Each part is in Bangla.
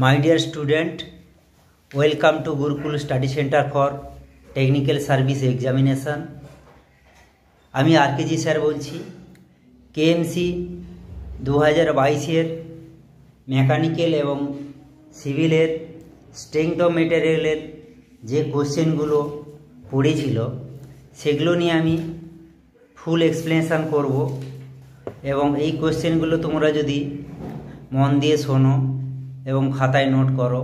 My dear student, welcome to Gurukul Study Center for Technical Service Examination. আমি আরকেজি স্যার বলছি। কেএমসি 2022-এর মেকানিক্যাল এবং সিভিলের স্ট্রেংথ অফ মেটেরিয়ালের যে কোশ্চেনগুলো পড়েছিল সেগুলো নিয়ে আমি ফুল এক্সপ্লেনেশন করব এবং এই কোশ্চেনগুলো তোমরা যদি মন দিয়ে শোনো এবং খাতায় নোট করো,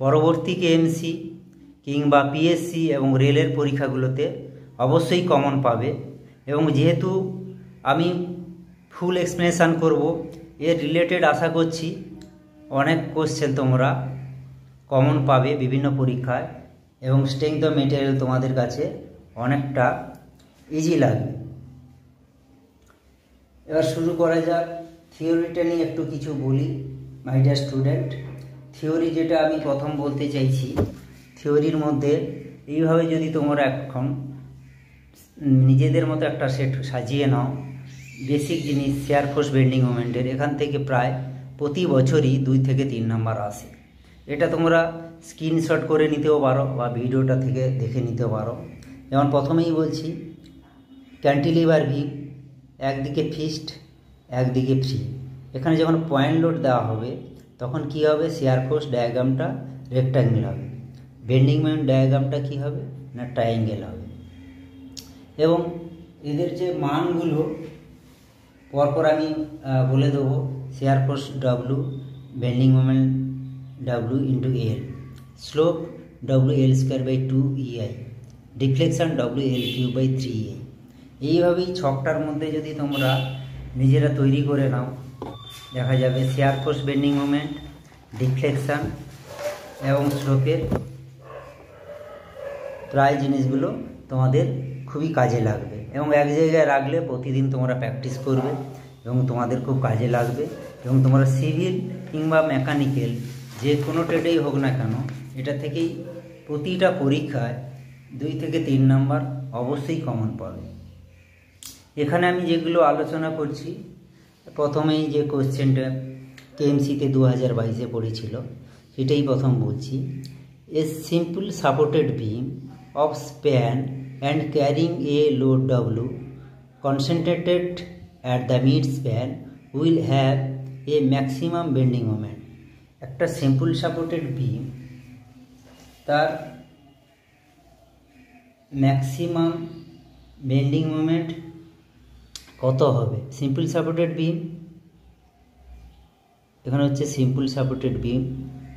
পরবর্তী কেএমসি কিংবা পিএসসি এবং রেলের পরীক্ষাগুলোতে অবশ্যই কমন পাবে। এবং যেহেতু আমি ফুল এক্সপ্লেনেশন করব, এর রিলেটেড আশা করছি অনেক কোশ্চেন তোমরা কমন পাবে বিভিন্ন পরীক্ষায় এবং স্ট্রেংথ অফ মেটেরিয়াল তোমাদের কাছে অনেকটা ইজি লাগবে। এবার শুরু করা যাক। থিওরিটা নিয়ে একটু কিছু বলি মাই ডিয়ার স্টুডেন্ট। থিওরি যেটা আমি প্রথম বলতে চাইছি, থিওরির মধ্যে এইভাবে যদি তোমরা এখন নিজেদের মতো একটা সেট সাজিয়ে নাও, বেসিক জিনিস শেয়ার ফোর্স বেন্ডিং মোমেন্টের এখান থেকে প্রায় প্রতি বছরই 2 থেকে 3 নাম্বার আসে। এটা তোমরা স্ক্রিনশট করে নিতেও পারো বা ভিডিওটা থেকে দেখে নিতে পারো। যেমন প্রথমেই বলছি ক্যান্টিলিভার বিম, একদিকে ফিক্সড একদিকে ফ্রি। এখানে যখন পয়েন্ট লোড দেওয়া হবে তখন কি হবে, শেয়ার ফোর্স ডায়াগ্রামটা রেক্ট্যাঙ্গেল হবে, বেন্ডিং মোমেন্ট ডায়াগ্রামটা কি হবে না ট্রায়াঙ্গেল হবে। এবং এদের যে মানগুলো পরপর আমি বলে দেবো। Shear force W, bending moment W into L, slope W L square by 2EI, deflection W L cube by 3EI। এইভাবেই ছকটার মধ্যে যদি তোমরা নিজেরা তৈরি করে নাও, দেখা যাবে শেয়ার ফোর্স বেন্ডিং মোমেন্ট, ডিফ্লেকশান এবং স্লোপের প্রায় জিনিসগুলো তোমাদের খুবই কাজে লাগবে এবং এক জায়গায় রাখলে প্রতিদিন তোমরা প্র্যাকটিস করবে এবং তোমাদের খুব কাজে লাগবে। এবং তোমরা সিভিল কিংবা মেকানিক্যাল যে কোনো ট্রেডেই হোক না কেন, এটা থেকেই প্রতিটা পরীক্ষায় 2 থেকে 3 নাম্বার অবশ্যই কমন পাবে। এখানে আমি যেগুলো আলোচনা করছি, প্রথমেই যে কোশ্চেনটা কেএমসিতে 2022-এ পড়েছিল সেটাই প্রথম বলছি। A simple supported beam of span and carrying a load W concentrated at the mid span will have a maximum bending moment. একটা সিম্পল সাপোর্টেড বিম, তার ম্যাক্সিমাম বেন্ডিং মোমেন্ট কত হবে? সিম্পল সাপোর্টেড বিম, এখানে হচ্ছে সিম্পল সাপোর্টেড বিম,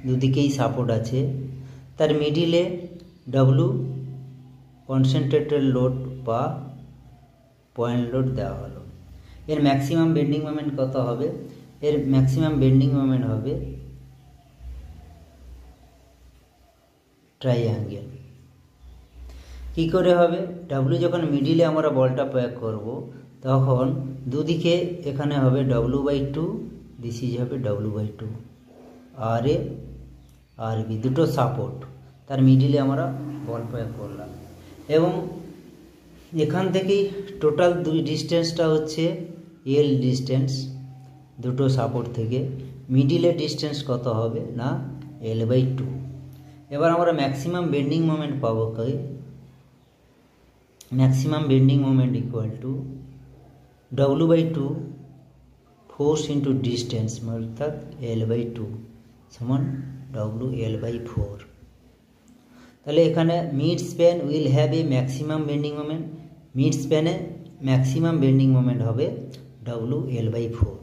দুদিকেই সাপোর্ট আছে, তার মিডিলে ডব্লু কনসেন্ট্রেটেড লোড বা পয়েন্ট লোড দেওয়া হলো। এর ম্যাক্সিমাম বেন্ডিং মোমেন্ট কত হবে? এর ম্যাক্সিমাম বেন্ডিং মোমেন্ট হবে ট্রাইঅ্যাঙ্গেল। কী করে হবে? ডব্লু যখন মিডিলে আমরা বলটা প্রয়োগ করব তখন দুদিকে এখানে হবে W/2, দিস ইজ হবে W/2, আর এ আর বি দুটো সাপোর্ট, তার মিডিলে আমরা বল প্রয়োগ করলাম। এবং এখান থেকেই টোটাল ডিস্টেন্সটা হচ্ছে এল ডিস্টেন্স, দুটো সাপোর্ট থেকে মিডিলের ডিস্টেন্স কত হবে না L/2। এবার আমরা ম্যাক্সিমাম বেন্ডিং মোমেন্ট পাবো কি? Maximum bending moment equal to W/2 force into distance, অর্থাৎ L/2 সমান WL/4। তাহলে এখানে mid span will have a maximum bending moment, mid স্প্যানে ম্যাক্সিমাম বেন্ডিং মোমেন্ট হবে WL/4।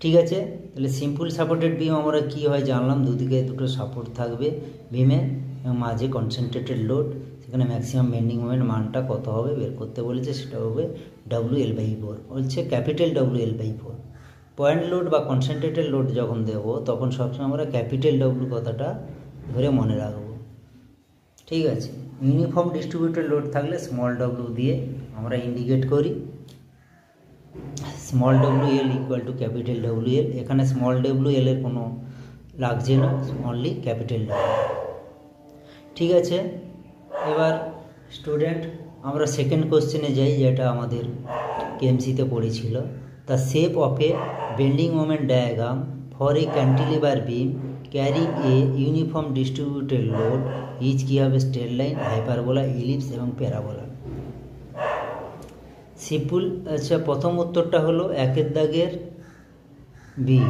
ঠিক আছে, তাহলে সিম্পল সাপোর্টেড বিম আমরা কী হয় জানলাম, দুদিকে দুটো সাপোর্ট থাকবে বিমে এবং মাঝে কনসেন্ট্রেটেড লোড, সেখানে ম্যাক্সিমাম বেন্ডিং মোমেন্ট মানটা কত হবে বের করতে বলেছে, সেটা হবে WL/4, বলছে ক্যাপিটাল WL/4। পয়েন্ট লোড বা কনসেন্ট্রেটেড লোড যখন দেবো তখন সবসময় আমরা ক্যাপিটাল ডব্লু কথাটা ধরে মনে রাখবো। ঠিক আছে, ইউনিফর্ম ডিস্ট্রিবিউটেড লোড থাকলে স্মল ডব্লু দিয়ে আমরা ইন্ডিকেট করি, small WL equal to capital WL। এখানে স্মল WL এর কোনো লাগছে না, অনলি ক্যাপিটাল ডব্লু। ঠিক আছে, এবার স্টুডেন্ট আমরা সেকেন্ড কোশ্চেনে যাই, যেটা আমাদের কেএমসিতে পড়েছিল। The shape of a bending moment diagram for a cantilever beam carrying a uniform distributed load is কী হবে স্ট্রেট লাইন, হাইপারবোলা, ইলিপস এবং প্যারাবোলা। সিম্পল। আচ্ছা, প্রথম উত্তরটা হলো 1 দাগের বি।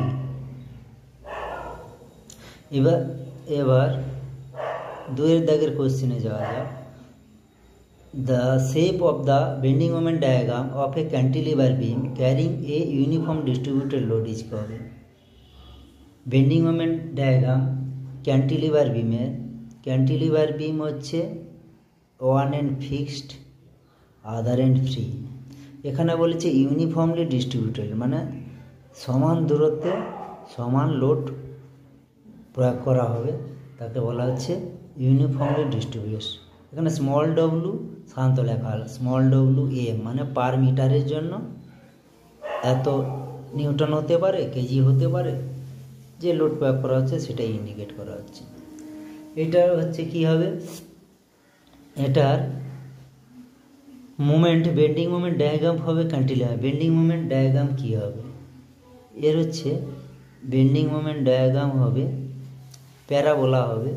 এবার 2 দাগের কোশ্চেনে যাওয়া যাক। The shape of the bending moment diagram of a cantilever beam carrying a uniform distributed load is কী হবে? বেন্ডিং মোমেন্ট ডায়াগ্রাম ক্যান্টিলিভার বিমের, ক্যান্টিলিভার বিম হচ্ছে one end fixed, other end free. এখানে বলেছে ইউনিফর্মলি ডিস্ট্রিবিউটেড, মানে সমান দূরত্বে সমান লোড প্রয়োগ করা হবে, তাকে বলা হচ্ছে ইউনিফর্মলি ডিস্ট্রিবিউটেড। এখানে স্মল ডব্লু সাধারণত লেখা হল স্মল ডব্লু এম, মানে পার মিটারের জন্য এত নিউটন হতে পারে, কেজি হতে পারে, যে লোড প্রয়োগ করা হচ্ছে সেটাই ইন্ডিকেট করা হচ্ছে। এটার হচ্ছে কি হবে, এটার মোমেন্ট বেন্ডিং মোমেন্ট ডায়াগ্রাম হবে ক্যান্টিলিভার। বেন্ডিং মোমেন্ট ডায়াগ্রাম কি হবে? এর হচ্ছে বেন্ডিং মোমেন্ট ডায়াগ্রাম হবে প্যারাবোলা হবে।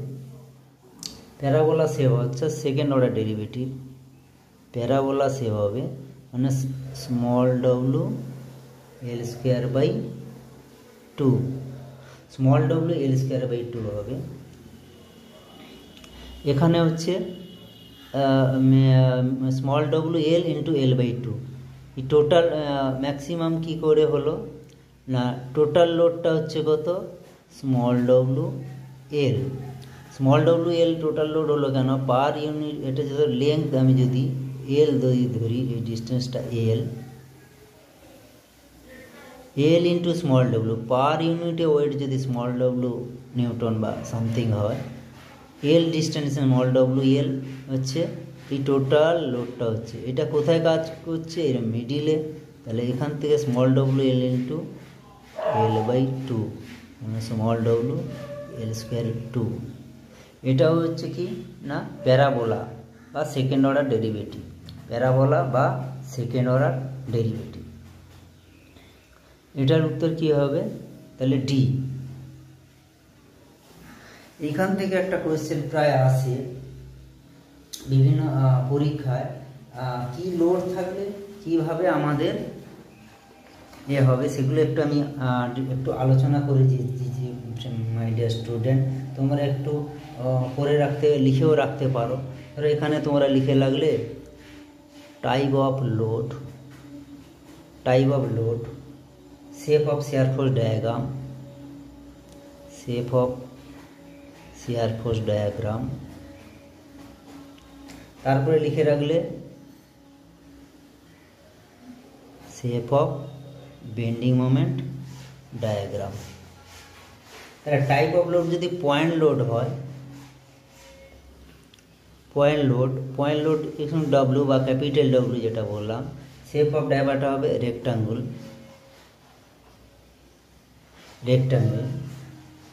প্যারাবোলা সেভ হচ্ছে second order derivative. Parabola shape হবে মানে স্মল ডব্লু এল স্কোয়ার বাই 2, স্মল ডব্লু এল স্কোয়ার বাই 2 হবে। এখানে হচ্ছে স্মল ডব্লু এল ইন্টু এল বাই 2। এই টোটাল ম্যাক্সিমাম কি করে হলো না, টোটাল লোডটা হচ্ছে কত, স্মল ডব্লু এল। স্মল ডব্লু এল টোটাল লোড হলো কেন, পার ইউনিট, এটা যদি লেংথ আমি যদি এল ধরি, এই ডিস্টেন্সটা এল, এল ইন্টু স্মল ডব্লু, পার ইউনিটে ওয়েট যদি স্মল ডব্লু নিউটন বা সামথিং হয়, এল ডিস্টেন্স স্মল ডব্লু এল হচ্ছে এই টোটাল লোডটা হচ্ছে। এটা কোথায় কাজ করছে, এর মিডিলে, তাহলে এখান থেকে স্মল ডব্লু এল ইন্টু এল বাই 2 মানে স্মল ডব্লু এল স্কোয়ার 2। এটাও হচ্ছে কি না প্যারাবোলা বা সেকেন্ড অর্ডার ডেরিভেটিভ, প্যারাবোলা বা সেকেন্ড অর্ডার ডেরিভেটিভ। এটার উত্তর কি হবে তাহলে ডি। এখান থেকে একটা কোয়েশ্চেন প্রায় আসে বিভিন্ন পরীক্ষায়, কি লোড থাকলে কিভাবে আমাদের হবে, সেগুলো একটু আমি একটু আলোচনা করে দিচ্ছি। মাই ডিয়ার স্টুডেন্ট, তোমরা একটু করে রাখতে, লিখেও রাখতে পারো। ধরো এখানে তোমরা লিখে লাগলে type of load, shape of shear force diagram, shape of shear force diagram, তারপরে লিখে রাখলে shape of bending moment diagram. তাহলে টাইপ অফ লোড যদি পয়েন্ট লোড হয়, পয়েন্ট লোড এখানে ডব্লিউ বা ক্যাপিটাল ডব্লিউ যেটা বললাম, শেপ অফ ডায়াগ্রামটা হবে রেক্টাঙ্গুল,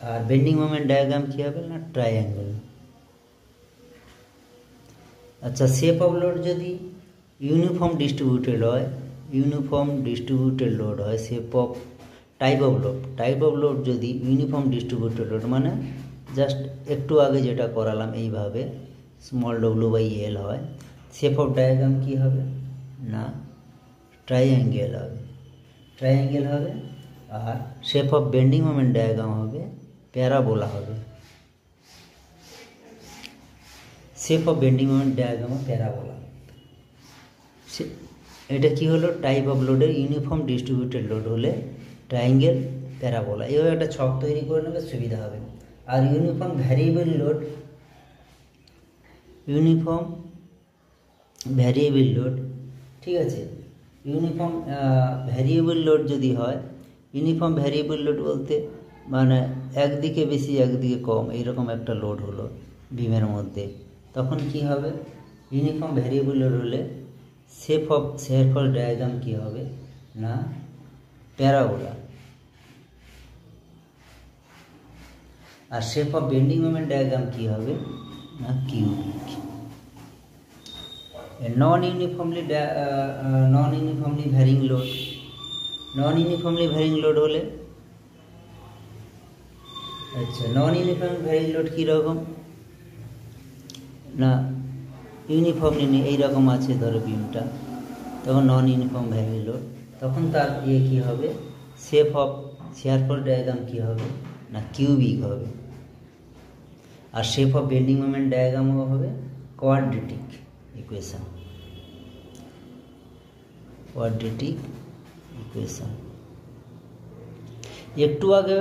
আর বেন্ডিং মোমেন্ট ডায়াগ্রাম কি হবে না ট্রায়াঙ্গেল। আচ্ছা, শেপ অফ লোড যদি ইউনিফর্ম ডিস্ট্রিবিউটেড লোড হয়, shape of type of load যদি ইউনিফর্ম ডিস্ট্রিবিউটেড লোড মানে জাস্ট একটু আগে যেটা করালাম এইভাবে স্মল ডব্লু বাই এল হয়, শেপ অফ ডায়াগ্রাম কি হবে না ট্রায়াঙ্গেল হবে, আর shape of bending moment diagram হবে প্যারাবোলা হবে। Shape of bending moment diagram parabola. এটা কি হলো, টাইপ অফ লোডের ইউনিফর্ম ডিস্ট্রিবিউটেড লোড হলে ট্রায়াঙ্গেল, প্যারাবোলা, এইভাবে একটা ছক তৈরি করে নেবে, সুবিধা হবে। আর ইউনিফর্ম ভ্যারিয়েবল লোড, ঠিক আছে, ইউনিফর্ম ভ্যারিয়েবল লোড যদি হয়, ইউনিফর্ম ভ্যারিয়েবল লোড বলতে মানে একদিকে বেশি একদিকে কম এইরকম একটা লোড হলো বিমের মধ্যে, তখন কি হবে, ইউনিফর্ম ভ্যারিয়েবল লোড হলে shape of shear force diagram কি হবে না প্যারাবোলা, আর shape of bending moment diagram কি হবে না cubic. Non uniformly varying load হলে আচ্ছা, নন ইউনিফর্ম ভ্যারি লোড কীরকম না, ইউনিফর্মলি এইরকম আছে ধরো বিমটা, তখন নন ইউনিফর্ম ভ্যারি লোড, তখন তার কী হবে, shape of shear force diagram কী হবে না কিউবিক হবে, আর শেপ অফ বেন্ডিং মোমেন্ট ডায়াগ্রামও হবে কোয়াড্রেটিক ইকুয়েশন। একটু আগে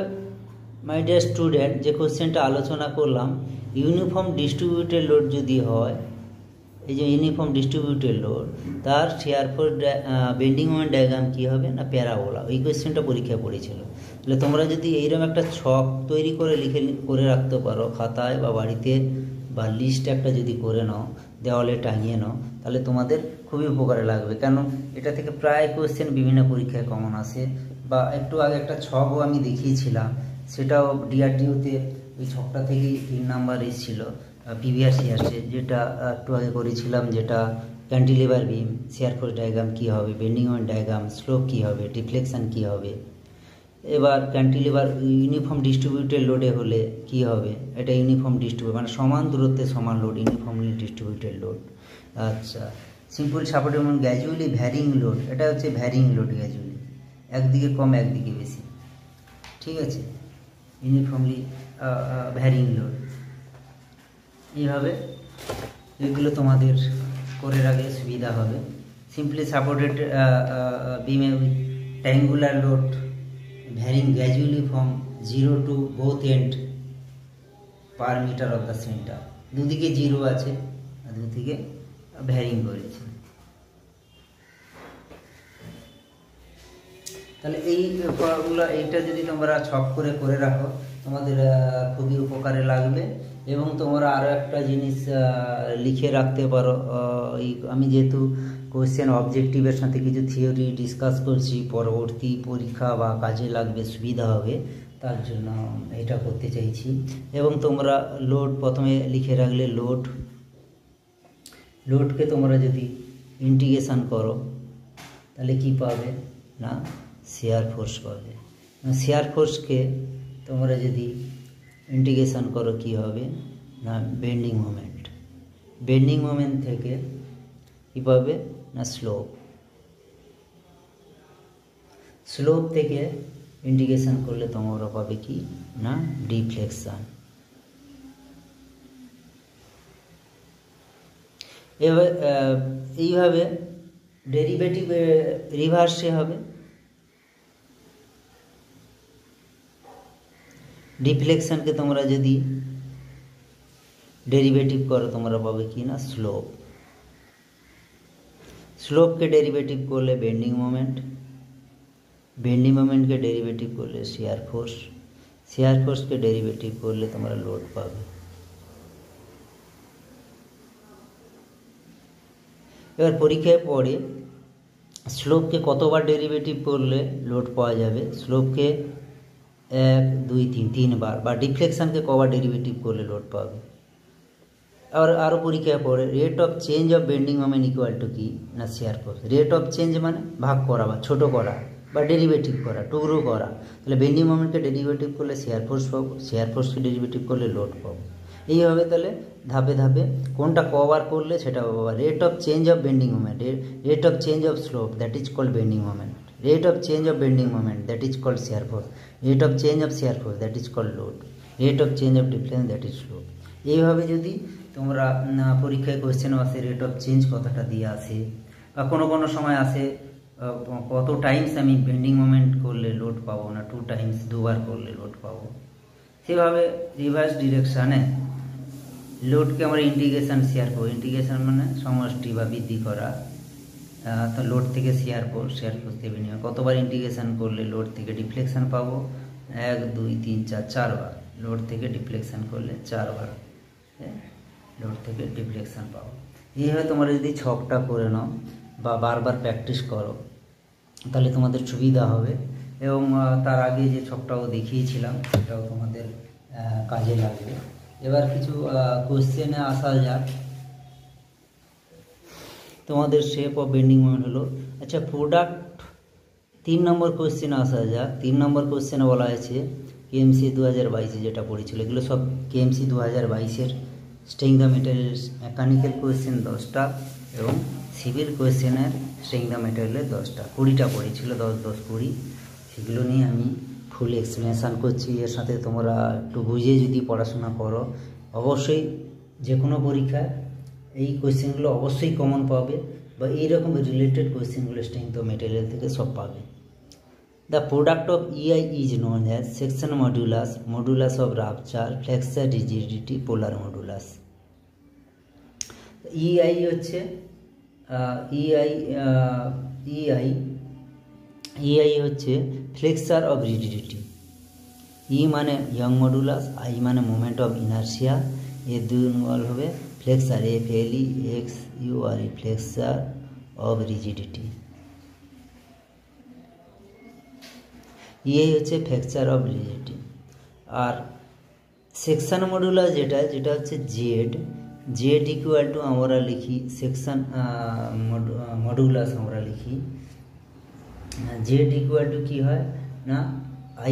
মাই ডিয়ার স্টুডেন্ট যে কোশ্চেনটা আলোচনা করলাম, ইউনিফর্ম ডিস্ট্রিবিউটেড লোড যদি হয়, এই যে ইউনিফর্ম ডিস্ট্রিবিউটেড লোড, তার shear force bending moment diagram কী হবে না প্যারাবোলা। ওই কোশ্চেনটা পরীক্ষায় পড়েছিল। তাহলে তোমরা যদি এইরকম একটা ছক তৈরি করে করে রাখতে পারো খাতায় বা বাড়িতে, বা লিস্ট একটা যদি করে নাও, দেওয়ালে টাঙিয়ে নাও, তাহলে তোমাদের খুবই উপকারে লাগবে। কেন, এটা থেকে প্রায় কোশ্চেন বিভিন্ন পরীক্ষায় কমন আসে। বা একটু আগে একটা ছকও আমি দেখিয়েছিলাম, সেটাও ডিআরডিওতে ওই ছকটা থেকেই 3 নাম্বার এসেছিল পিভিআরসি আসে, যেটা একটু আগে করেছিলাম, যেটা ক্যান্টিলিভার বিম শিয়ার ফোর্স ডায়াগ্রাম কী হবে, বেন্ডিং মোমেন্ট ডায়াগ্রাম, স্লোপ কী হবে, ডিফ্লেকশন কী হবে। এবার ক্যান্টিলিভার ইউনিফর্ম ডিস্ট্রিবিউটেড লোডে হলে কি হবে, এটা ইউনিফর্ম ডিস্ট্রিবিউট মানে সমান দূরত্বে সমান লোড, ইউনিফর্মলি ডিস্ট্রিবিউটেড লোড। আচ্ছা, সিম্পল সাপোর্ট এবং গ্র্যাজুয়ালি ভ্যারিং লোড, এটা হচ্ছে ভ্যারিং লোড, গ্র্যাজুয়ালি একদিকে কম একদিকে বেশি, ঠিক আছে, ইউনিফর্মলি ভ্যারিং লোড। এইভাবে এগুলো তোমাদের করে রাখলে সুবিধা হবে। সিম্পলি সাপোর্টেড বিমে triangular load varying gradually from 0 to both end per meter of the center, দুদিকে 0 আছে আর দুদিকে ভ্যারিং করেছে। তাহলে এইটা যদি তোমরা ছক করে রাখো, তোমাদের খুবই উপকারে লাগবে। এবং তোমরা আরও একটা জিনিস লিখে রাখতে পারো, আমি যেহেতু কোশ্চেন অবজেক্টিভের সাথে কিছু থিওরি ডিসকাস করছি, পরবর্তী পরীক্ষা বা কাজে লাগবে, সুবিধা হবে, তার জন্য এটা করতে চাইছি। এবং তোমরা লোড প্রথমে লিখে রাখলে, লোডকে তোমরা যদি ইন্টিগ্রেশন করো তাহলে কি পাবে না শিয়ার ফোর্স পাবে। শিয়ার ফোর্সকে তোমরা যদি ইন্টিগ্রেশন করো কি হবে না বেন্ডিং মোমেন্ট, বেন্ডিং মোমেন্ট থেকে কী পাবে না স্লোপ থেকে ইন্টিগ্রেশন করলে তোমরা পাবে কি না ডিফ্লেকশন। এবার এইভাবে ডেরিভেটিভ রিভার্সে হবে, ডিফ্লেকশনকে তোমরা যদি ডেরিভেটিভ করো তোমরা পাবে কি না স্লোপকে ডেরিভেটিভ করলে বেন্ডিং মোমেন্ট, বেন্ডিং মোমেন্টকে ডেরিভেটিভ করলে শিয়ার ফোর্সকে ডেরিভেটিভ করলে তোমরা লোড পাবে। এবার পরীক্ষায় পড়ে স্লোপকে কতবার ডেরিভেটিভ করলে লোড পাওয়া যাবে, স্লোপকে 1 2 3 3বার, বা ডিফ্লেকশনকে কবার ডেরিভেটিভ করলে লোড পাবে। আরও পরীক্ষায় পড়ে rate of change of bending moment equal two কি না শিয়ার ফোর্স। রেট অফ চেঞ্জ মানে ভাগ করা বা ছোটো করা বা ডেরিভেটিভ করা, টুকরো করা। তাহলে বেন্ডিং মোমেন্টকে ডেরিভেটিভ করলে শিয়ার ফোর্স পাবো, শিয়ার ফোর্সকে ডেরিভেটিভ করলে লোড পাবো। এইভাবে তাহলে ধাপে ধাপে কোনটা কভার করলে সেটা পাবো। Rate of change of bending moment, rate of change of slope, that is called bending moment. Rate of change of bending moment, that is called shear force. Rate of change of shear force, that is called load. Rate of change of deflection, that is slope. এইভাবে যদি তোমরা পরীক্ষায় কোয়েশ্চেনও আসে রেট অফ চেঞ্জ কথাটা দিয়ে আসে, বা কোনো সময় আসে কত টাইমস আমি বেন্ডিং মোমেন্ট করলে লোড পাবো না 2 টাইমস, 2বার করলে লোড পাবো। সেভাবে রিভার্স ডিরেকশানে লোডকে আমরা ইন্টিগ্রেশন শেয়ার করবো। ইন্টিগ্রেশন মানে সমষ্টি বা বৃদ্ধি করা। তো লোড থেকে শেয়ার ফোর্স থেকে বিনিময়, কতবার ইন্টিগ্রেশন করলে লোড থেকে ডিফ্লেকশন পাবো 1 2 3 4 4বার। লোড থেকে ডিফ্লেকশন করলে 4বার লোড থেকে ডিফ্লেকশন পাবো। এইভাবে তোমরা যদি ছকটা করে নাও বা বারবার প্র্যাকটিস করো তাহলে তোমাদের সুবিধা হবে। এবং তার আগে যে ছকটাও দেখিয়েছিলাম সেটাও তোমাদের কাজে লাগবে। এবার কিছু কোশ্চেনে আসা যাক। তোমাদের শেপ অফ বেন্ডিং মোমেন্ট হলো। আচ্ছা, প্রোডাক্ট 3 নম্বর কোশ্চেনে আসা যাক। 3 নম্বর কোশ্চেনে বলা হয়েছে কেএমসি 2022 যেটা পড়েছিল, এগুলো সব কেএমসি 2022-এর strength of material mechanical question 10টা এবং সিভিল কোয়েশ্চেনের স্ট্রেংথ অফ মেটেরিয়ালের 10টা, 20টা পড়েছিল, 10 10 20। সেগুলো নিয়ে আমি ফুল এক্সপ্লেনেশান করছি। এর সাথে তোমরা একটু বুঝে যদি পড়াশোনা করো, অবশ্যই যে কোনো পরীক্ষায় এই কোয়েশ্চেনগুলো অবশ্যই কমন পাবে, বা এইরকম রিলেটেড কোয়েশ্চেনগুলো স্ট্রেংথ অফ মেটেরিয়াল থেকে সব পাবে। The product of EI is known as section modulus, modulus of rupture, flexure, rigidity, polar modulus. EI হচ্ছে EI হচ্ছে flexure of rigidity। E মানে young modulus, I মানে moment of inertia, এ দুই ইনভলভ হবে flexure, FLEXURE, flexure of rigidity। এই হচ্ছে ফ্র্যাকচার অফ রিজিডিটি। আর সেকশন মডুলাস যেটা হচ্ছে জেড ইকুয়াল টু আমরা লিখি সেকশন মডুলাস, আমরা লিখি জেড ইকুয়াল টু কী হয় না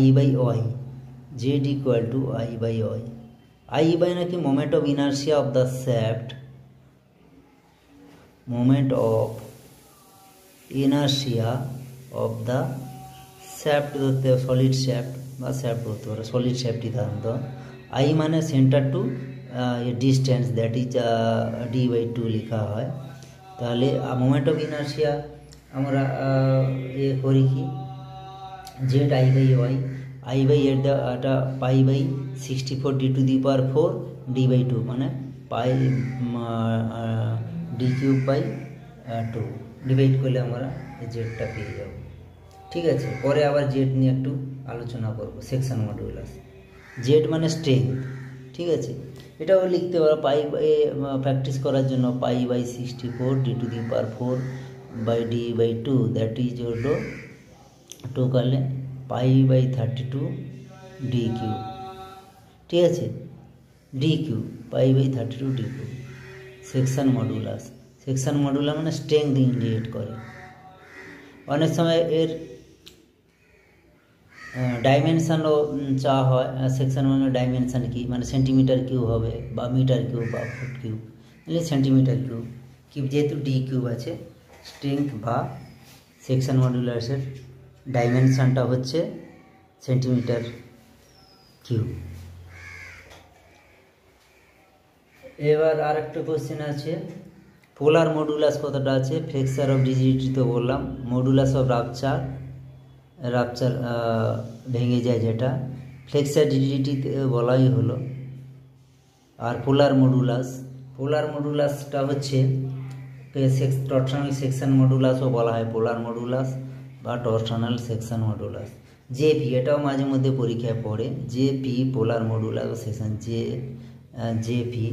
I/ওয়াই, জেড ইকুয়াল টু I/ওয়াই। I/ওয়াই নাকি moment of inertia of the shaft, moment of inertia of the shaft ধরতে হবে, সলিড শ্যাফট বা শ্যাফট ধরতে পারে, সলিড শ্যাফটই ধারণত। I মানে centre to distance, that is D/2 লেখা হয়। তাহলে মোমেন্ট অফ ইনার্সিয়া আমরা করি কি জেড I/ওয়াই, এটা π/64 d⁴ D/2 মানে πd³/2 ডিভাইড করলে আমরা জেডটা পেয়ে যাব। ঠিক আছে, পরে আবার জেড নিয়ে একটু আলোচনা করব। সেকশন মডুলাস, জেড মানে স্ট্রেংথ। ঠিক আছে, এটাও লিখতে পারো প্র্যাকটিস করার জন্য π/64 d⁴/D/2, দ্যাট ইজ হলো 2 করলে π/32 d³। ঠিক আছে, d³ π/32 d³। Section modulus, section modulus মানে স্ট্রেংথ ইন্ডিকেট করে। অনেক সময় এর ডাইমেনশানও চাওয়া হয়। সেকশন মানে ডাইমেনশান কি, মানে সেন্টিমিটার কিউব হবে বা মিটার কিউব বা ফুট কিউব, মানে সেন্টিমিটার কিউব যেহেতু D³ আছে, স্ট্রেংথ বা সেকশন মডুলাসের ডাইমেনশানটা হচ্ছে সেন্টিমিটার কিউব। এবার আর একটা কোশ্চেন আছে, পোলার মডুলাস কতটা আছে? ফ্লেক্সার অফ রিজিডিটি তো বললাম, মডুলাস অফ রাপচার ভেঙে যায় যেটা, ফ্লেক্সার রিজিডিটি বলাই হলো। আর পোলার মডুলাসটা হচ্ছে টরশনাল সেকশন মডুলাসও বলা হয়, পোলার মডুলাস বা টরশনাল সেকশন মডুলাস। জেপি, এটাও মাঝে মধ্যে পরীক্ষায় পড়ে, জেপি পোলার মডুলাস সেকশন, জেপি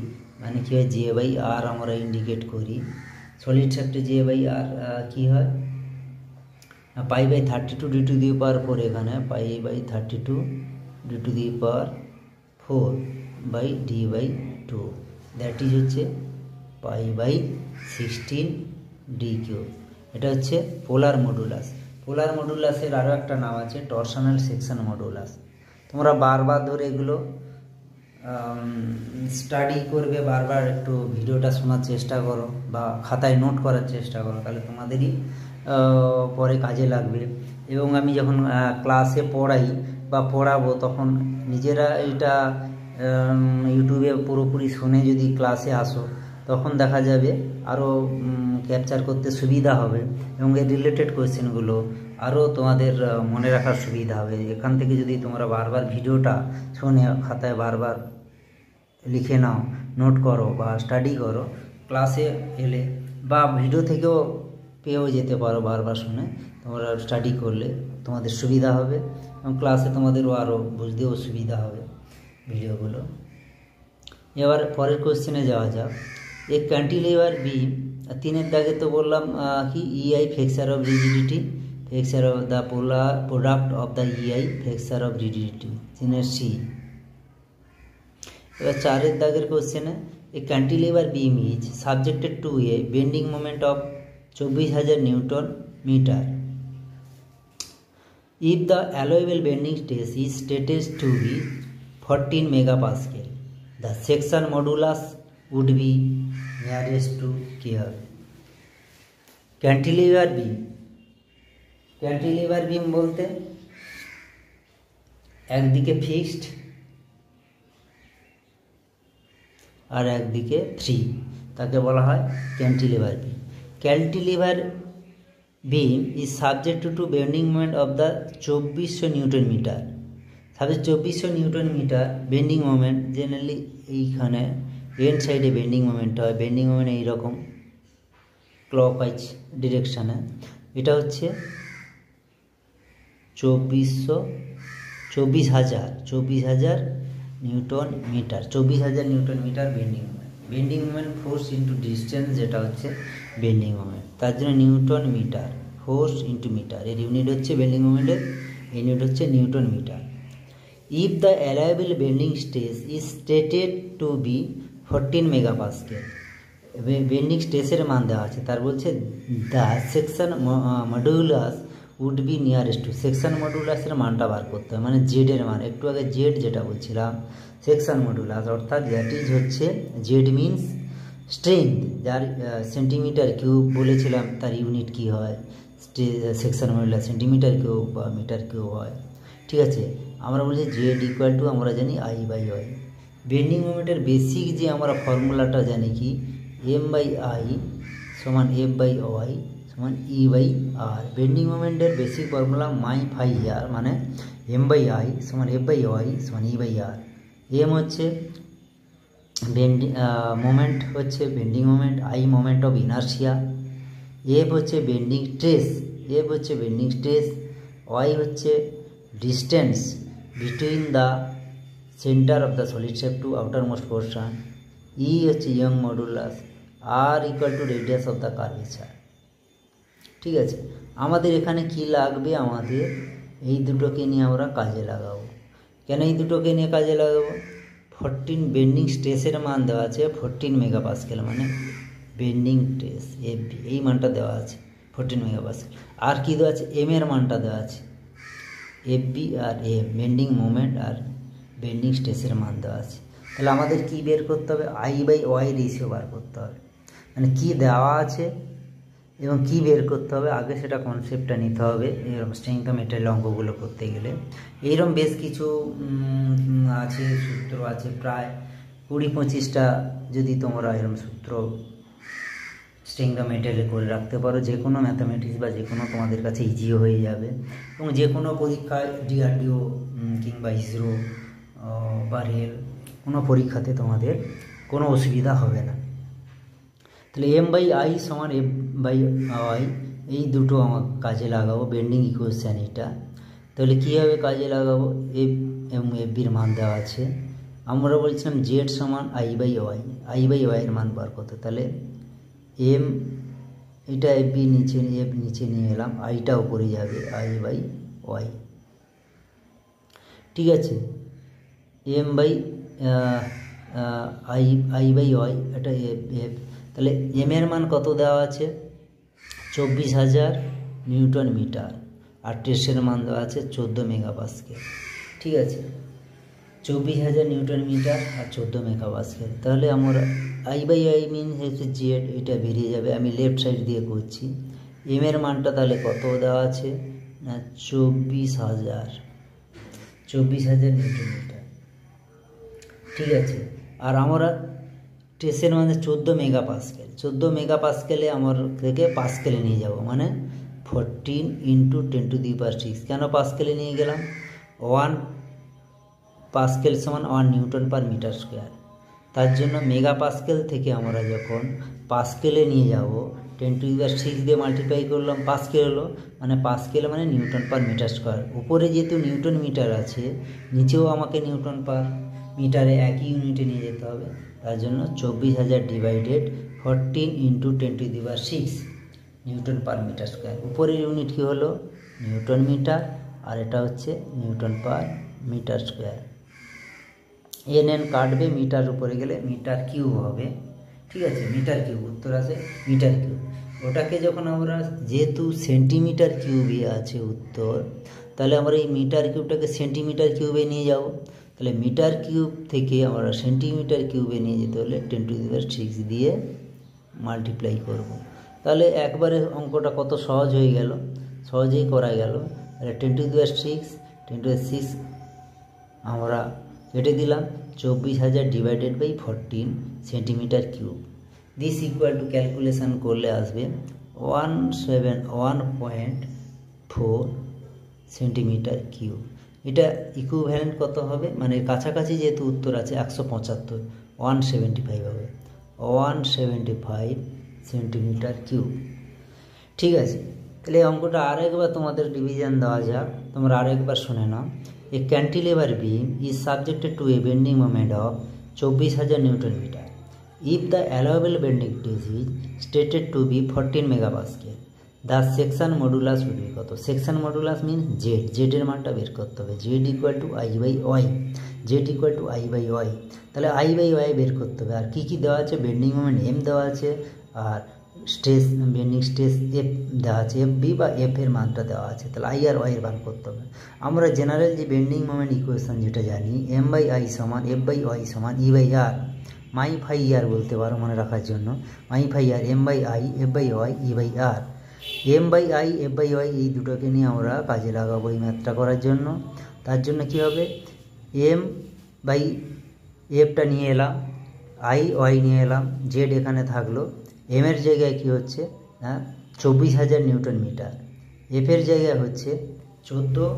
মানে কী হয়, J/R আমরা ইন্ডিকেট করি। সলিড শ্যাফটে J/R কী হয়, π/32 d⁴, এখানে π/32 d⁴/D/2, দ্যাট ইজ হচ্ছে π/16 d³। এটা হচ্ছে পোলার মডুলাস। পোলার মডুলাসের আরও একটা নাম আছে টরশনাল সেকশন মডুলাস। তোমরা বারবার ধরে এগুলো স্টাডি করবে, বারবার একটু ভিডিওটা শোনার চেষ্টা করো বা খাতায় নোট করার চেষ্টা করো, তাহলে তোমাদেরই পরে কাজে লাগবে। এবং আমি যখন ক্লাসে পড়াই বা পড়াবো, তখন নিজেরা এটা ইউটিউবে পুরোপুরি শুনে যদি ক্লাসে আসো, তখন দেখা যাবে আরও ক্যাপচার করতে সুবিধা হবে এবং এর রিলেটেড কোয়েশ্চেনগুলো আরও তোমাদের মনে রাখার সুবিধা হবে। এখান থেকে যদি তোমরা বারবার ভিডিওটা শুনে খাতায় বারবার লিখে নাও, নোট করো বা স্টাডি করো, ক্লাসে এলে বা ভিডিও থেকেও পেয়েও যেতে পারো, বারবার শুনে তোমরা স্টাডি করলে তোমাদের সুবিধা হবে এবং ক্লাসে তোমাদেরও আরও বুঝতেও সুবিধা হবে ভিডিওগুলো। এবার পরের কোশ্চেনে যাওয়া যাক। এক ক্যান্টিলিভার বিম, 3-এর দাগে তো বললাম কি EI flexure of rigidity, flexure of the product of the EI flexure of rigidity, 3-এর C। এবার 4-এর দাগের কোশ্চেনে a cantilever beam is subjected to a bending moment of 24,000 newton metre. If the allowable bending stress is stated to be 14 megapascal, the section modulus would be nearest to here. Cantilever beam বলতে একদিকে ফিক্সড আর একদিকে ফ্রি, তাকে বলা হয় cantilever beam. Cantilever beam is subject to bending moment of the 2400 newton metre. Suppose 2400 newton metre bending moment, generally এইখানে এন্ড সাইডে বেন্ডিং মোমেন্ট হয়। বেন্ডিং মোমেন্ট এইরকম ক্লকওয়াইজ ডিরেকশানে, এটা হচ্ছে 24,000 newton metre, 24,000 newton metre bending moment. Bending moment force into distance, যেটা হচ্ছে বেন্ডিং মোমেন্ট, তার জন্য newton metre, force into metre, এর ইউনিট হচ্ছে বেন্ডিং মোমেন্টের ইউনিট হচ্ছে Newton metre. If the allowable bending stress is stated to be 14 megapascal, bending স্ট্রেসের মান দেওয়া আছে, তার বলছে the section modulus would be nearest to, section মডুলাসের মানটা বার করতে হবে, মানে জেডের মান। একটু আগে জেড যেটা বলছিলাম সেকশন মডুলাস, অর্থাৎ দ্যাট ইজ হচ্ছে জেড মিনস স্ট্রেংথ, যার সেন্টিমিটার কিউব বলেছিলাম তার ইউনিট কি হয়, সেকশন মডুলাস সেন্টিমিটার কিউব বা মিটার কিউব হয়। ঠিক আছে, আমরা বলছি জেড ইকুয়াল টু আমরা জানি আই বাই ওয়াই। বেন্ডিং মোমেন্টের বেসিক যে আমরা ফর্মুলাটা জানি কি, এম বাই আই সমান এফ বাই ওয়াই সমান ই বাই আর। বেন্ডিং মোমেন্টের basic formula my fi R, মানে এম বাই আই সমান এফ বাই ওয়াই সমান ই বাই আর। এম হচ্ছে মোমেন্ট হচ্ছে bending moment, I moment of inertia, F হচ্ছে বেন্ডিং স্ট্রেস, ওয়াই হচ্ছে distance between the centre of the solid shape two outer most portion, E হচ্ছে ইয়ং মডুলাস, আর equal to radius of the curvature. ঠিক আছে, আমাদের এখানে কি লাগবে, আমাদের এই দুটোকে নিয়ে আমরা কাজে লাগাবো। কেন এই দুটোকে নিয়ে কাজে লাগাবো, 14 বেন্ডিং স্ট্রেসের মান দেওয়া আছে 14 মেগাপাস্কেল, মানে বেন্ডিং স্ট্রেস এফ বি, এই মানটা দেওয়া আছে 14 মেগাপাস্কেল। আর কি দেওয়া আছে, এম এর মানটা দেওয়া আছে এফ বি আর এম, বেন্ডিং মোমেন্ট আর বেন্ডিং স্ট্রেসের মান দেওয়া আছে। তাহলে আমাদের কি বের করতে হবে, আই বাই ওয়াই রেশিও বার করতে হবে, মানে কি দেওয়া আছে এবং কি বের করতে হবে, আগে সেটা কনসেপ্টটা নিতে হবে। এরকম স্ট্রেংথ অফ মেটেরিয়াল অঙ্কগুলো করতে গেলে এইরকম বেশ কিছু আছে, সূত্র আছে প্রায় 20-25টা। যদি তোমরা এরকম সূত্র স্ট্রেংথ অফ মেটেরিয়াল করে রাখতে পারো, যে কোনো ম্যাথামেটিক্স বা যে কোনো তোমাদের কাছে ইজিও হয়ে যাবে, এবং যে কোনো পরীক্ষায় ডিআরডিও কিংবা ইসরো বা রেল কোনো পরীক্ষাতে তোমাদের কোনো অসুবিধা হবে না। তাহলে এম বাই আই সমান এফ বাই ওয়াই, এই দুটো আমার কাজে লাগাবো, বেন্ডিং ইকুয়েশান এটা। তাহলে কীভাবে কাজে লাগাবো, এফ এবং এফ বির মান দেওয়া আছে, আমরা বলছিলাম জেড সমান আই বাই ওয়াইয়ের মান বার করতে। তাহলে এম এটা এফ বি নিচে, এফ নিচে নিয়ে এলাম, আইটা উপরে যাবে আই বাই ওয়াই। ঠিক আছে, M by I by Y, এটা এফ এফ। তাহলে এম এর মান কত দেওয়া আছে, 24,000 নিউটন মিটার, আর টেস্টের মান দেওয়া আছে 14 মেগাপাস্কেল। ঠিক আছে, 24,000 নিউটন মিটার আর 14 মেগাপাস্কেল। তাহলে আমরা আই বাই আই মিন হচ্ছে জেড, এটা বেরিয়ে যাবে। আমি লেফট সাইড দিয়ে করছি, এম এর মানটা তাহলে কত দেওয়া আছে না 24,000 নিউটন মিটার। ঠিক আছে, আর আমরা টেসের মানে 14 মেগাপাস্কেল, 14 মেগাপাস্কেলে আমার থেকে পাস্কেলে নিয়ে যাব, মানে 14 × 10⁶। কেন পাস্কেলে নিয়ে গেলাম, 1 পাস্কেল সমান 1 নিউটন পার মিটার স্কোয়ার, তার জন্য মেগাপাস্কেল থেকে আমরা যখন পাস্কেলে নিয়ে যাব 10⁶ দিয়ে মাল্টিপ্লাই করলাম, পাস্কেল হলো, মানে পাস্কেল মানে নিউটন পার মিটার স্কোয়ার। উপরে যেহেতু নিউটন মিটার আছে, নিচেও আমাকে নিউটন পার মিটারে একই ইউনিটে নিয়ে যেতে হবে, তার জন্য 24,000 divided 14 × 10⁶ newton per metre square. উপরের ইউনিট কী হলো, নিউটন মিটার, আর এটা হচ্ছে newton per metre square. N কাটবে, মিটার উপরে গেলে মিটার কিউব হবে। ঠিক আছে, মিটার কিউব, উত্তর আছে মিটার কিউব। ওটাকে যখন আমরা, যেহেতু সেন্টিমিটার কিউবে আছে উত্তর, তাহলে আমরা এই মিটার কিউবটাকে সেন্টিমিটার কিউবে নিয়ে যাব। তাহলে মিটার কিউব থেকে আমরা সেন্টিমিটার কিউবে নিয়ে যেতে হলে 10⁶ দিয়ে মাল্টিপ্লাই করব। তাহলে একবারে অঙ্কটা কত সহজ হয়ে গেল, সহজেই করা গেল। তাহলে 10⁶ আমরা কেটে দিলাম 24,000 divided by 14 centimetre cube. This equal to calculation করলে আসবে 1.4 সেন্টিমিটার কিউব। এটা ইকুইভ্যালেন্ট কত হবে, মানে কাছাকাছি যেহেতু উত্তর আছে 175, 175 হবে, 175 সেন্টিমিটার কিউব। ঠিক আছে, তাহলে অঙ্কটা আরেকবার তোমাদের ডিভিশন দেওয়া যাক, তোমরা আরেকবার শুনে নাও। A cantilever beam is subjected to a bending moment of 24,000 newton metre if the allowable bending stress is stated to be 14 megapascal. The section modulus will be কত? সেকশন মডুলাস মিনস জেড, জেডের মানটা বের করতে হবে। Z equal to I by Y, Z equal to I by Y. তাহলে আই বাই ওয়াই বের করতে হবে। আর কী কী দেওয়া আছে? বেন্ডিং মোমেন্ট এম দেওয়া আছে, আর স্ট্রেস বেন্ডিং স্ট্রেস এফ দেওয়া আছে, এফ বি বা এফ এর মানটা দেওয়া আছে। তাহলে আই আর ওয়াই এর মান করতে হবে। আমরা জেনারেল যে বেন্ডিং মোমেন্ট ইকুয়েশন যেটা জানি, এম বাই আই সমান এফ বাই ওয়াই সমান E by R, my fi আর বলতে পারো মনে রাখার জন্য, my fi R M by I F by Y E by R. M by I F by Y এই দুটোকে নিয়ে আমরা কাজে লাগাবো এই ম্যাথটা করার জন্য। তার জন্য কী হবে? এম বাই এফটা নিয়ে এলাম, আই ওয়াই নিয়ে এলাম, জেড এখানে থাকলো। এম এর জায়গায় কী হচ্ছে না 24,000 নিউটন মিটার, এফ এর জায়গায় হচ্ছে 14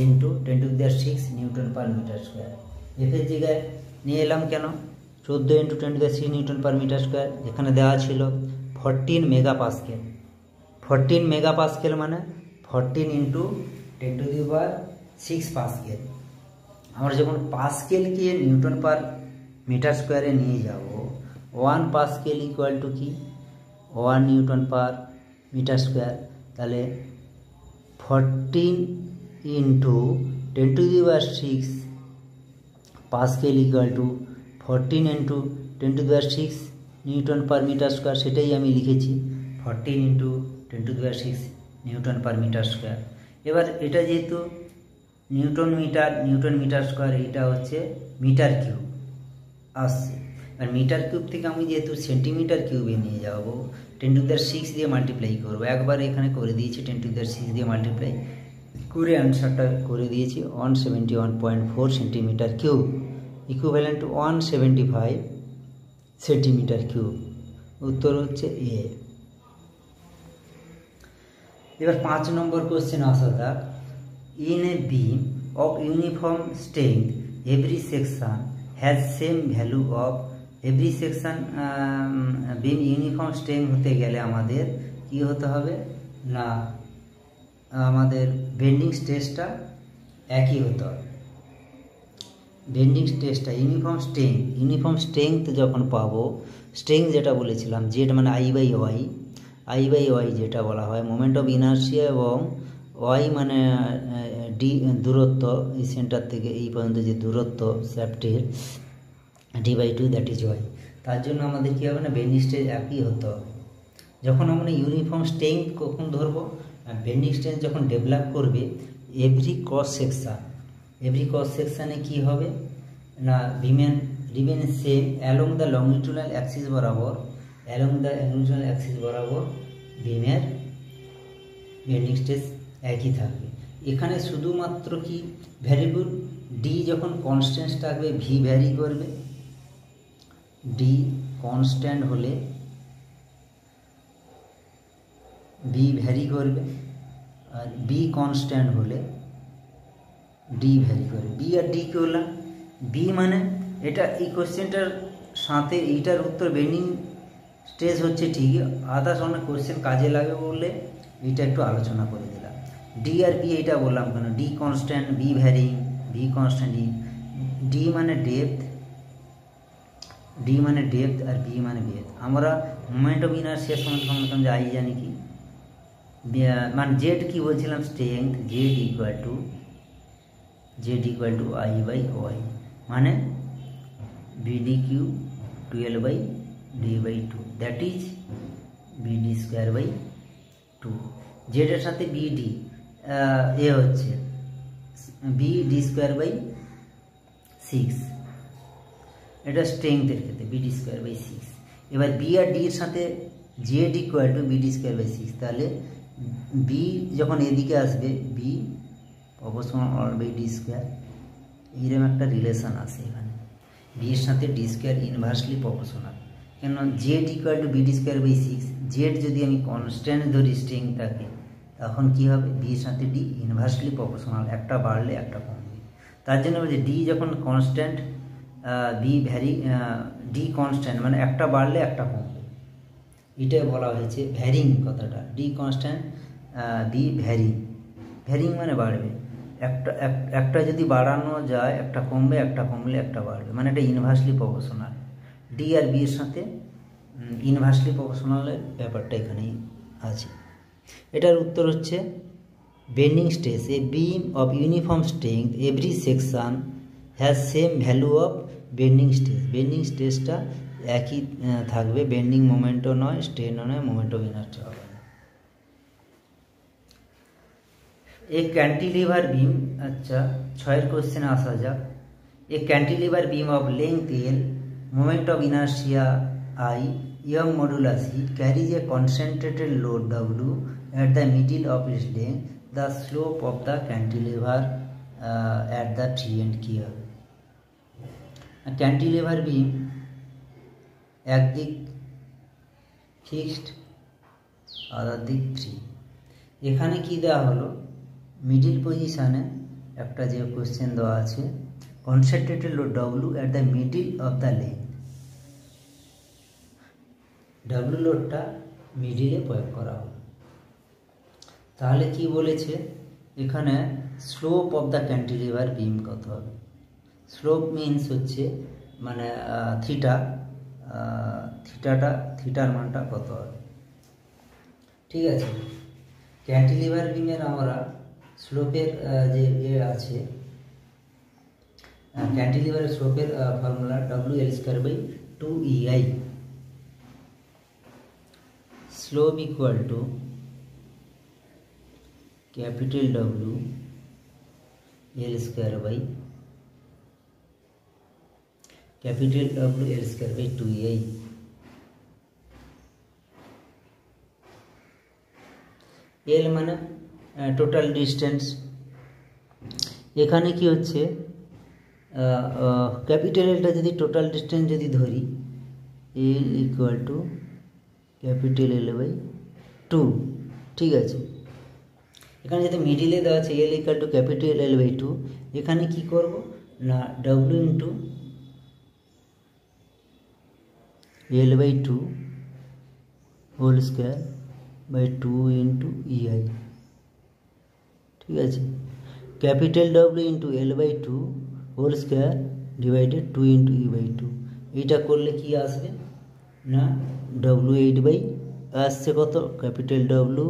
× 10⁶ newton per metre square. F এর জায়গায় নিয়ে এলাম কেন? 14 × 10⁶ নিউটন পার মিটার স্কোয়ার। এখানে দেওয়া ছিল 14 মেগাপাস্কেল। 14 মেগাপাস্কেল মানে 14 × 10⁶ পাস্কেল। আমরা যখন পাস্কেলকে নিউটন পার মিটার স্কোয়ারে নিয়ে যাব, 1 পাস্কেল ইকুয়াল টু কি? 1 নিউটন পার মিটার স্কোয়ার। তাহলে 14 × 10⁶ pascal equal to 14 × 10⁶ newton per metre square. সেটাই আমি লিখেছি, 14 × 10⁶ নিউটন পার মিটার স্কোয়ার। এবার এটা যেহেতু নিউটন মিটার স্কোয়ার, এটা হচ্ছে মিটার কিউব আসছে। আর মিটার কিউব থেকে আমি যেহেতু সেন্টিমিটার কিউবে নিয়ে যাব, 10⁶ দিয়ে মাল্টিপ্লাই করবো। একবার এখানে করে দিয়েছি 10⁶ দিয়ে মাল্টিপ্লাই করে অ্যান্সারটা করে দিয়েছি 171.4 centimetre cube, equivalent to 175 centimetre cube. উত্তর হচ্ছে এ। এবার 5 নম্বর কোশ্চেন আসা যাক। In a beam of uniform strength every section has same value of every section. Beam uniform strength হতে গেলে আমাদের কি হতে হবে না, আমাদের বেন্ডিং স্ট্রেসটা একই হতে হবে। বেন্ডিং স্ট্রেসটা ইউনিফর্ম স্ট্রেংথ যখন পাবো, স্ট্রেংথ যেটা বলেছিলাম জেড মানে আই বাই ওয়াই যেটা বলা হয় মোমেন্ট অফ ইনার্সিয়া, এবং ওয়াই মানে ডি দূরত্ব, এই সেন্টার থেকে এই পর্যন্ত যে দূরত্ব শ্যাফটের, d/2 দ্যাট ইজ ওয়াই। তার জন্য আমাদের কী হবে না, বেন্ডিং স্ট্রেস একই হতে হবে। যখন আমরা ইউনিফর্ম স্ট্রেংথ কখন ধরবো, বেন্ডিং স্ট্রেংথ যখন ডেভেলপ করবে এভরি ক্রস সেকশানে কী হবে না, remain same along the longitudinal axis বরাবর, বিমের বেন্ডিং স্ট্রেস একই থাকবে। এখানে শুধুমাত্র কি ভ্যারিয়েবল ডি যখন কনস্ট্যান্ট থাকবে ভি ভ্যারি করবে, ডি কনস্ট্যান্ট হলে বি ভ্যারি করবে, আর বি কনস্ট্যান্ট হলে ডি ভ্যারি করবে। বি আর ডি কি হলাম, বি মানে এটা এই কোশ্চেনটার সাথে এইটার উত্তর বেন্ডিং স্ট্রেস হচ্ছে ঠিকই, আদার্স অনেক কোশ্চেন কাজে লাগে বলে এইটা একটু আলোচনা করে দিলাম। ডি আর বি এইটা বললাম কেন, D constant B varying, B constant D মানে ডেপথ আর বি মানে বেথ। আমরা মোমেন্ট অফ ইনার্সিয়া সমান যে আই জানি কি, মানে জেড কি বলছিলাম strength, Z equal to I by Y, মানে BD cube 12/d/2 that is BD square by 2। জেডের সাথে বিডি এ হচ্ছে বি ডি স্কোয়ার বাই 6, এটা স্ট্রেংথের ক্ষেত্রে বি ডি স্কোয়ার বাই 6। এবার বি আর ডি এর সাথে Z equal to B D square by 6, তাহলে বি যখন এদিকে আসবে বি প্রপোর্শনাল আর বাই ডি স্কোয়ার, এইরকম একটা রিলেশন আছে এখানে, বি এর সাথে ডি স্কোয়ার ইনভার্সলি প্রপোর্শনাল। কেন Z equal to B D square by 6, Z যদি আমি কনস্ট্যান্ট ধরি স্ট্রিং থাকে, তখন কী হবে, বি এর সাথে ডি ইনভার্সলি প্রপোর্শনাল, একটা বাড়লে একটা কমবে। তার জন্য বলছি ডি যখন constant, B vary, D constant মানে একটা বাড়লে একটা কমবে, এটাই বলা হয়েছে ভ্যারিং কথাটা। D constant, B varying, varying মানে বাড়বে, একটা যদি বাড়ানো যায় একটা কমবে, একটা কমলে একটা বাড়বে, মানে এটা ইনভার্সলি প্রপোর্শনাল। ডি আর বি এর সাথে ইনভার্সলি প্রপোর্শনালের ব্যাপারটা এখানেই আছে। এটার উত্তর হচ্ছে bending stress, A beam of uniform strength every section has same value of bending stress. Bending স্ট্রেসটা একই থাকবে, বেন্ডিং মোমেন্টও নয়, স্ট্রেনও নয়, মোমেন্ট অফ ইনার্সি হবে না। এ ক্যান্টিলিভার বিম, আচ্ছা 6 কোশ্চেনে আসা যাক। A cantilever beam of length L, moment of inertia I, young modulus E, carries a concentrated load W at the middle of its length. The slope of the cantilever at the tree end কি হবে? ক্যান্টিলিভার বিম একদিক ফিক্সড, আদার দিক ফ্রি। এখানে কি দেওয়া হলো, মিডিল পজিশানে একটা যে কোশ্চেন দেওয়া আছে, concentrated load W at the middle of the length, W লোডটা মিডিলে প্রয়োগ করা হবে। তাহলে কি বলেছে এখানে, slope of the cantilever beam কত হবে? স্লোপ মিনস হচ্ছে মানে থিটার মানটা কত হবে, ঠিক আছে। ক্যান্টিলিভার বিমের আমরা স্লোপের যে আছে, ক্যান্টিলিভারের স্লোপের formula WL²/2EI, slope equal to capital W L² capital W L²/2EI। L মানে টোটাল ডিস্টেন্স। এখানে কি হচ্ছে, ক্যাপিটাল এলটা যদি টোটাল ডিস্টেন্স যদি ধরি, L equal to capital L/2, ঠিক আছে। এখানে যদি মিডিলে দেওয়া আছে L equal to capital L/2, এখানে কি করব না W into L/2 whole square by 2 into EI, ঠিক আছে। Capital W into L/2 whole square divided 2 into E/2, এইটা করলে কি আসবে না W8 আসছে কত, capital W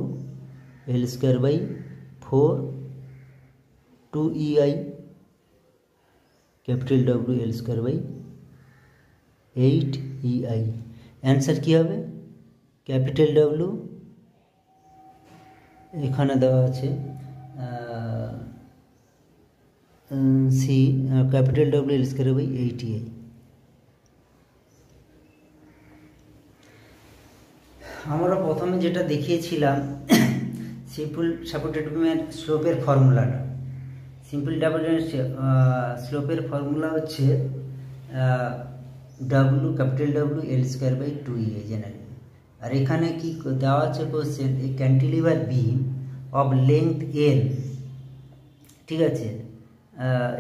L²/4 2EI, capital W L²/8 EI। Answer কী হবে, ক্যাপিটাল W এখানে দেওয়া আছে C, capital W L²/8 EI। আমরা প্রথমে যেটা দেখিয়েছিলাম সিম্পল সাপোর্টেড বিমের স্লোপের ফর্মুলাটা, সিম্পল স্লোপের ফর্মুলা হচ্ছে W capital W L²/2EI general. আর এখানে কি দেওয়া আছে কোশ্চেন, এই cantilever beam of length L, ঠিক আছে,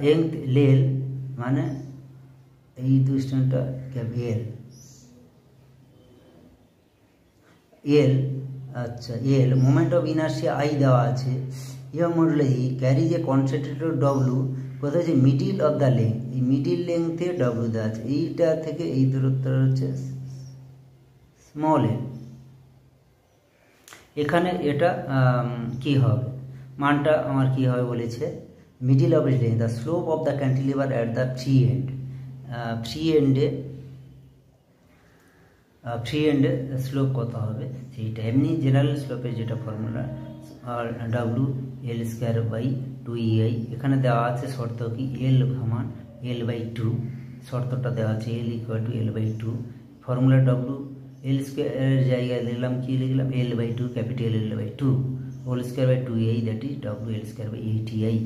লেংথ L মানে এই ডিস্টেন্সটা L, আচ্ছা L, moment of inertia I দেওয়া আছে, ইয়ং মডুলাস E ক্যারিজ এ কনসেন্ট্রেটেড W, কোথায় হচ্ছে মিডিল অফ দ্য লেংথ, এই মিডিল লেংথে W দেওয়া আছে, এইটা থেকে এই দূরত্ব হচ্ছে স্মল l। এখানে এটা কি হবে, মানটা আমার কি হবে বলেছে, middle of its length, the slope of the cantilever at the free end, free এন্ডে স্লোপ কত হবে সেইটা, এমনি জেনারেল স্লোপের যেটা ফর্মুলা আর W L square by 2EI। এখানে দেওয়া আছে শর্ত কি এল সমান L/2, শর্তটা দেওয়া আছে L = L/2। ফর্মুলা ডাব্লু এল স্কোয়ারের জায়গায় দিলাম কি লিখলাম L/2, capital L/2 whole square by 2EI, that is W L square by 8EI।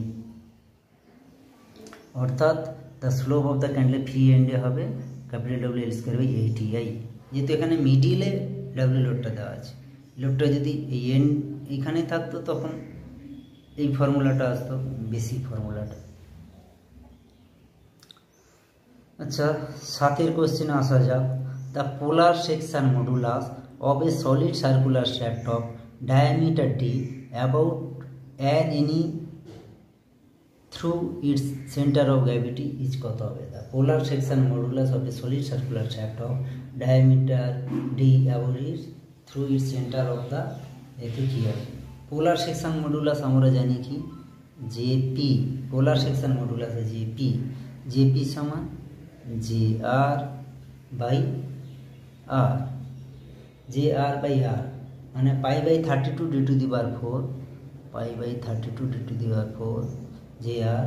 অর্থাৎ the slope of the candle free এন্ডে হবে capital W L square by 8EI। যেহেতু এখানে মিডিলে ডাব্লু লোডটা দেওয়া আছে, লোডটা যদি এই এন্ড এখানে থাকতো তখন এই ফর্মুলাটা আসতো, বেসিক ফর্মুলাটা। আচ্ছা, 7 কোশ্চেনে আসা যাক। The polar section modulus of A solid circular shaft of diameter d about as any through its center of gravity is কত হবে? The polar section modulus of A solid circular shaft of diameter d about it through its center of the, এতে কি হবে? পোলার সেকশন মডুলাস আমরা জানি কি JP, polar section modulus JP, JP সমান JR by R, JR by R মানে π/32 d⁴, π/32 d⁴ JR,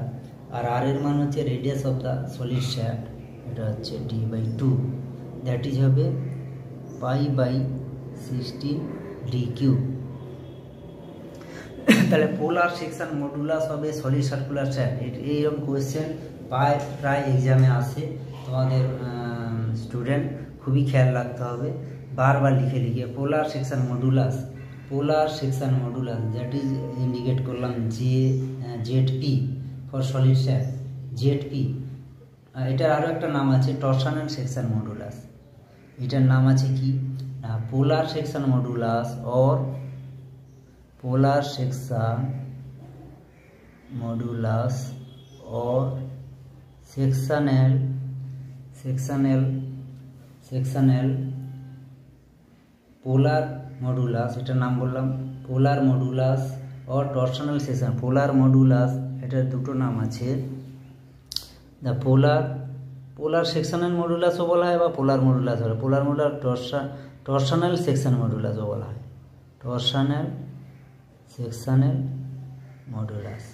আর R এর মান হচ্ছে radius of the solid shaft, এটা হচ্ছে d/2, দ্যাট ইজ হবে π/16 d³। তাহলে পোলার সেকশন মডুলাস হবে সলিড সার্কুলার শ্যাফট, এইরকম কোয়েশ্চেন প্রায় এক্সামে আসে। তোমাদের স্টুডেন্ট খুবই খেয়াল রাখতে হবে, বারবার লিখে লিখে polar section modulus, polar section modulus that is indicate করলাম ZP for solid shaft, ZP। এটার আরও একটা নাম আছে টরশনাল সেকশন মডুলাস, এটার নাম আছে কি polar section modulus or polar section modulus or sectional polar modulus, এটার নাম বললাম polar modulus or torsional section. Polar modulus এটার দুটো নাম আছে, দ্য পোলার সেকশনাল মডুলাসও বলা হয় বা পোলার মডুলাস বলা হয়। পোলার মডুলাস টরশনাল সেকশন মডুলাসও বলা হয়, torsional sectional modulus.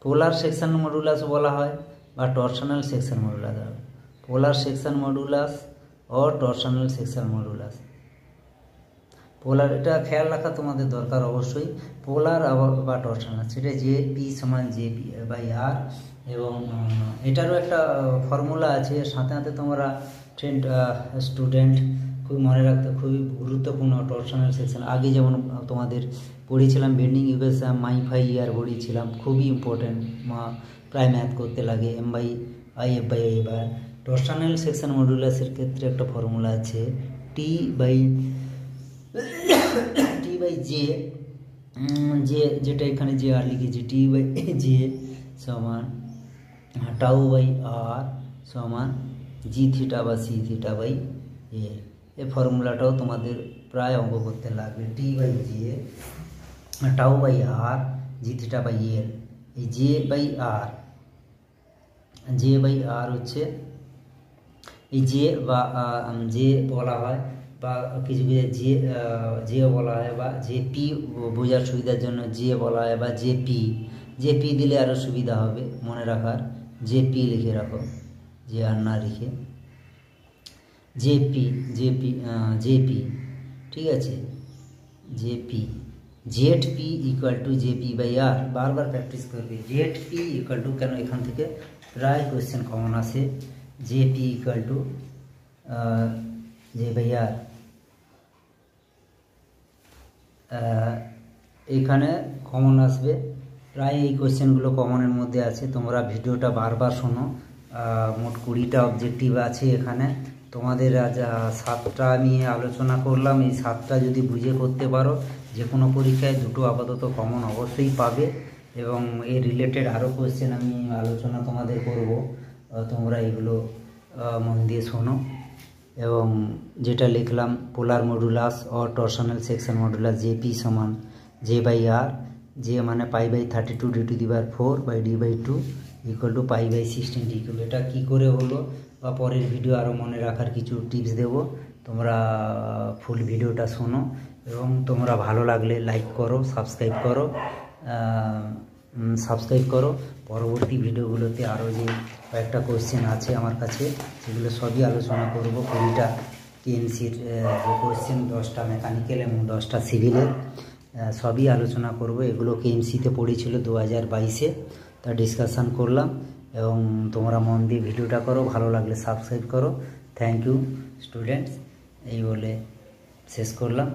Polar section modulus বলা হয় বা torsional section modulus, polar section modulus or torsional section modulus. Polar এটা খেয়াল রাখা তোমাদের দরকার অবশ্যই, পোলার বা টরশনাল, সেটা জেপি সমান জেপি বাই আর। এবং এটারও একটা ফর্মুলা আছে, সাথে সাথে তোমরা স্টুডেন্ট খুবই মনে রাখতে, খুবই গুরুত্বপূর্ণ টরশনাল সেকশন। আগে যেমন তোমাদের পড়েছিলাম বেন্ডিং ইকুয়েশন মাই/ইয়ার পড়িয়েছিলাম, খুবই ইম্পর্টেন্ট, প্রায় ম্যাথ করতে লাগে M/I/F/I বার। টরশনাল সেকশন মডুলাসের ক্ষেত্রে একটা ফর্মুলা আছে T/J, যেটা এখানে যে আর লিখেছি T/J সমান τ/R সমান G⁻ বা C⁻/A। এই ফর্মুলাটাও তোমাদের প্রায় অঙ্ক করতে লাগবে, T/J τ/R G⁻/L। এই J/R হচ্ছে এই যে বলা হয় বা কিছু কিছু যে বলা হয় বা জেপি বোঝার সুবিধার জন্য যে বলা হয় বা জেপি দিলে আরও সুবিধা হবে মনে রাখার, জেপি লিখে রাখো, যে আর না লিখে জেপি, ঠিক আছে, জেপি ZP = JP/R, বারবার প্র্যাকটিস করবে। ZP = কেন এখান থেকে প্রায় কোয়েশ্চেন কমন আসে, JP = J/R, এখানে কমন আসবে প্রায়, এই কোয়েশ্চেনগুলো কমনের মধ্যে আছে। তোমরা ভিডিওটা বারবার শোনো, মোট 20টা অবজেক্টিভ আছে এখানে। তোমাদের আজ 7টা নিয়ে আলোচনা করলাম, এই 7টা যদি বুঝে করতে পারো যে কোনো পরীক্ষায় 2টো আপাতত কমন অবশ্যই পাবে। এবং এর রিলেটেড আরও কোয়েশ্চেন আমি আলোচনা তোমাদের করব, তোমরা এগুলো মন দিয়ে শোনো। এবং যেটা লিখলাম polar modulus or torsional section modulus ZP সমান J/R, যে মানে π/32 d⁴/d/2 = π/16 d³। এটা কী করে হলো বা পরের ভিডিও আরও মনে রাখার কিছু টিপস দেব, তোমরা ফুল ভিডিওটা শোনো। এবং তোমরা ভালো লাগলে লাইক করো, সাবস্ক্রাইব করো। পরবর্তী ভিডিওগুলোতে আরও যে কয়েকটা কোশ্চেন আছে আমার কাছে, সেগুলো সবই আলোচনা করব। 20টা টিএমসির যে কোশ্চেন, 10টা মেকানিক্যাল এবং 10টা সিভিলের, সবই আলোচনা করব। এগুলো কেএমসিতে পড়েছিল 2022-এ, তা ডিসকাশান করলাম। এবং তোমরা মন দিয়ে ভিডিওটা করো, ভালো লাগলে সাবস্ক্রাইব করো। থ্যাংক ইউ স্টুডেন্টস, এই বলে শেষ করলাম।